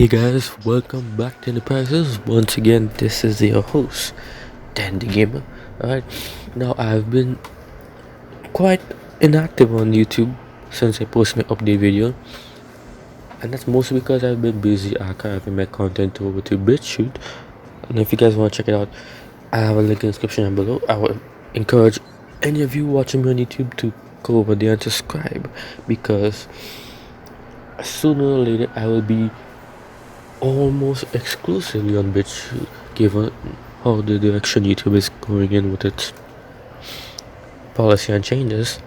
Hey guys, welcome back to the Prices. Once again, this is your host, Dan the Gamer. Alright, now I've been quite inactive on YouTube since I posted my update video, and that's mostly because I've been busy archiving my content over to BitChute. And if you guys want to check it out, I have a link in the description down below. I would encourage any of you watching me on YouTube to go over there and subscribe, because sooner or later I will be almost exclusively on BitChute, given how the direction YouTube is going in with its policy and changes.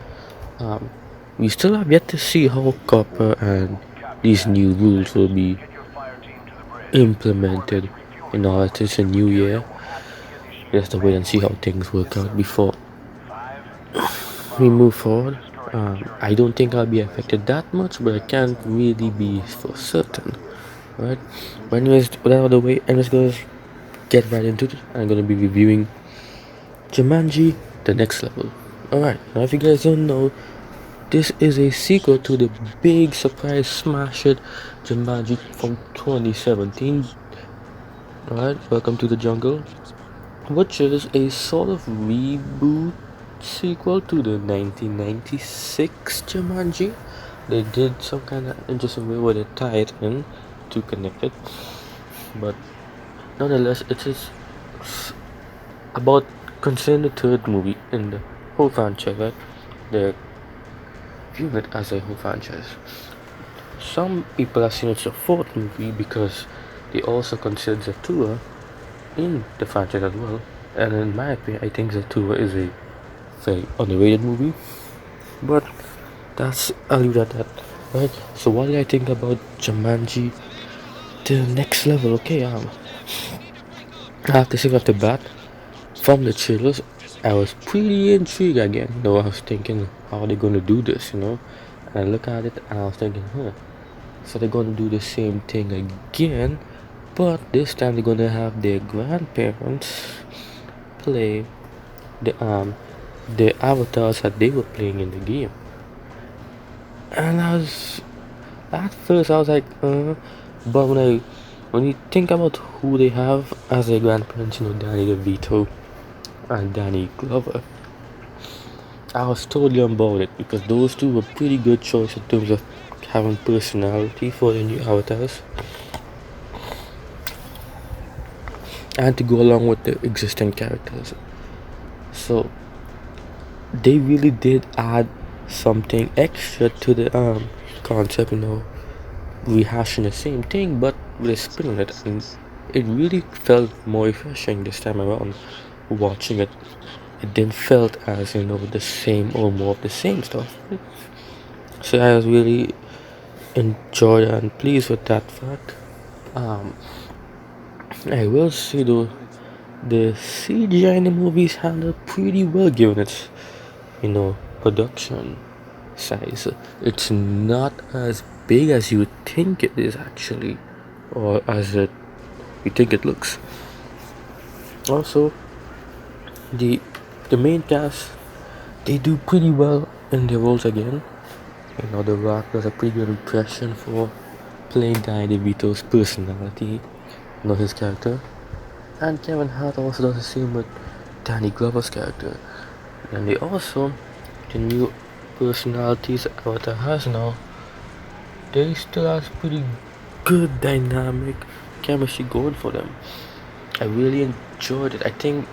We still have yet to see how copper and these new rules will be implemented in all that it's a new year. We have to wait and see how things work out before we move forward. I don't think I'll be affected that much, but I can't really be for certain. Right? But anyways, with that out of the way, I'm just gonna get right into it. I'm gonna be reviewing Jumanji, the next level. Alright, now if you guys don't know, this is a sequel to the big surprise smash hit Jumanji from 2017. Alright, welcome to the jungle, which is a sort of reboot sequel to the 1996 Jumanji. They did some kind of interesting way where they tie it in to connect it, but nonetheless, it is about considering the third movie in the whole franchise, right? They're viewing it as a whole franchise. Some people have seen it's a fourth movie because they also consider the tour in the franchise as well. And in my opinion, I think the tour is a very underrated movie. But I'll leave it at that. Right? So what do I think about Jumanji to the next level? Okay, I have to say off the bat, from the trailers, I was pretty intrigued again. I was thinking, how are they going to do this, And I look at it and I was thinking, so they're going to do the same thing again, but this time they're going to have their grandparents play the avatars that they were playing in the game. And at first I was like, but when you think about who they have as their grandparents, Danny DeVito and Danny Glover, I was totally on board with it, because those two were pretty good choice in terms of having personality for the new avatars and to go along with the existing characters. So they really did add something extra to the concept, rehashing the same thing but with a spin on it, and it really felt more refreshing this time around. Watching it, it didn't felt as the same or more of the same stuff. So I was really enjoyed and pleased with that fact. I will say though, the CGI in the movies handled pretty well given its production size. It's not as big as you would think it is actually, or as you think it looks. Also, the main cast, they do pretty well in their roles again. The Rock does a pretty good impression for playing Danny DeVito's personality, his character, and Kevin Hart also does the same with Danny Glover's character. And they also, the new personalities Avatar has now, they still has pretty good dynamic chemistry going for them. I really enjoyed it. I think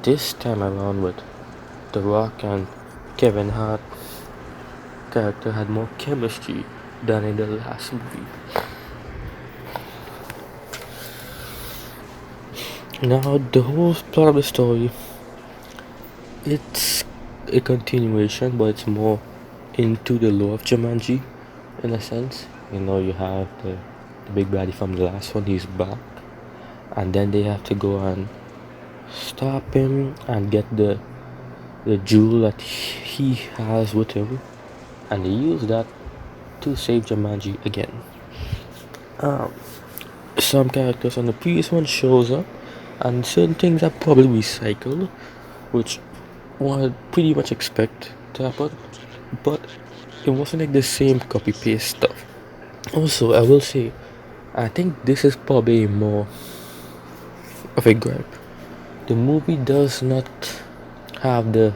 this time around with The Rock and Kevin Hart character had more chemistry than in the last movie. Now the whole plot of the story, it's a continuation, but it's more into the lore of Jumanji in a sense. You have the big baddie from the last one, he's back, and then they have to go and stop him and get the jewel that he has with him, and they use that to save Jumanji again. Some characters on the previous one shows up, and certain things are probably recycled, which one would pretty much expect to happen, but it wasn't like the same copy paste stuff. Also, I will say, I think this is probably more of a gripe. The movie does not have the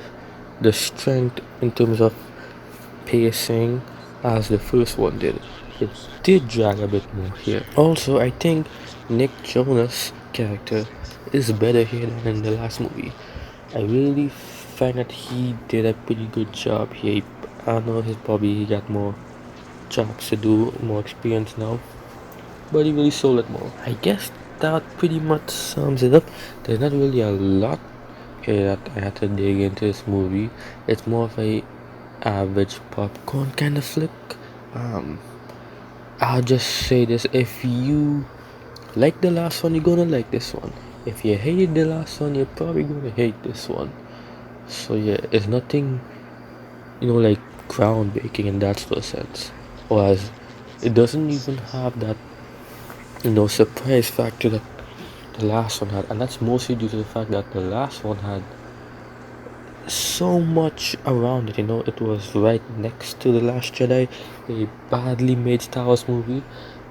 strength in terms of pacing as the first one did. It did drag a bit more here. Also, I think Nick Jonas' character is better here than in the last movie. I really find that he did a pretty good job here. I know he got more jobs to do, more experience now, but he really sold it more. I guess that pretty much sums it up. There's not really a lot here that I had to dig into this movie. It's more of a average popcorn kind of flick. Um, I'll just say this: if you like the last one, you're gonna like this one. If you hated the last one, you're probably gonna hate this one. So yeah, it's nothing, like groundbreaking in that sort of sense. Or as it doesn't even have that, surprise factor that the last one had, and that's mostly due to the fact that the last one had so much around it. It was right next to The Last Jedi, a badly made Star Wars movie,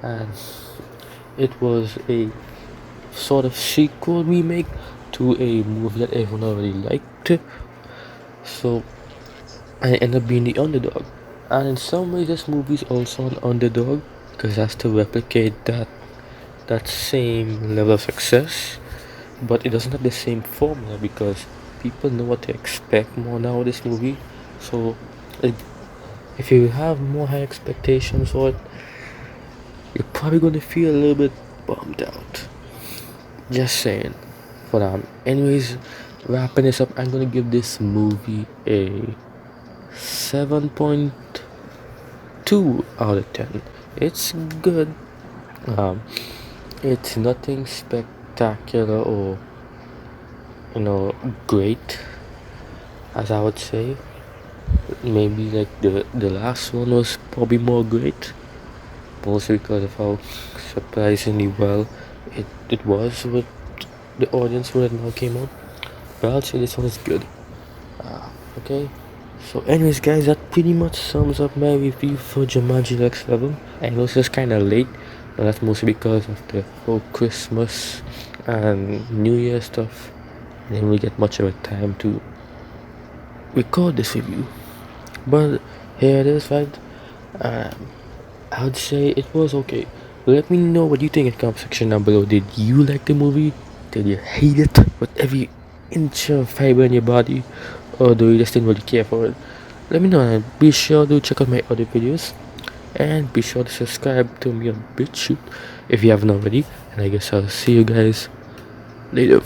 and it was a sort of sequel remake to a movie that everyone already liked. So I ended up being the underdog. And in some ways this movie is also an underdog because it has to replicate that same level of success, but it doesn't have the same formula because people know what to expect more now with this movie. So if you have more high expectations for it, you're probably going to feel a little bit bummed out. Just saying. But anyways, wrapping this up, I'm gonna give this movie a 7.2 out of 10. It's good. It's nothing spectacular or great, as I would say. Maybe like the last one was probably more great, mostly because of how surprisingly well it was with the audience when it now came out. But I'll say this one is good. Okay. So anyways guys, that pretty much sums up my review for Jumanji Next Level. I know it's just kinda late, but that's mostly because of the whole Christmas and New Year stuff. I didn't really get much of a time to record this review. But here it is, right? I would say it was okay. Let me know what you think in the comment section down below. Did you like the movie? Did you hate it with every inch of fiber in your body? Or do you just didn't really care for it? Let me know, and be sure to check out my other videos. And be sure to subscribe to me on BitChute if you haven't already. And I guess I'll see you guys later.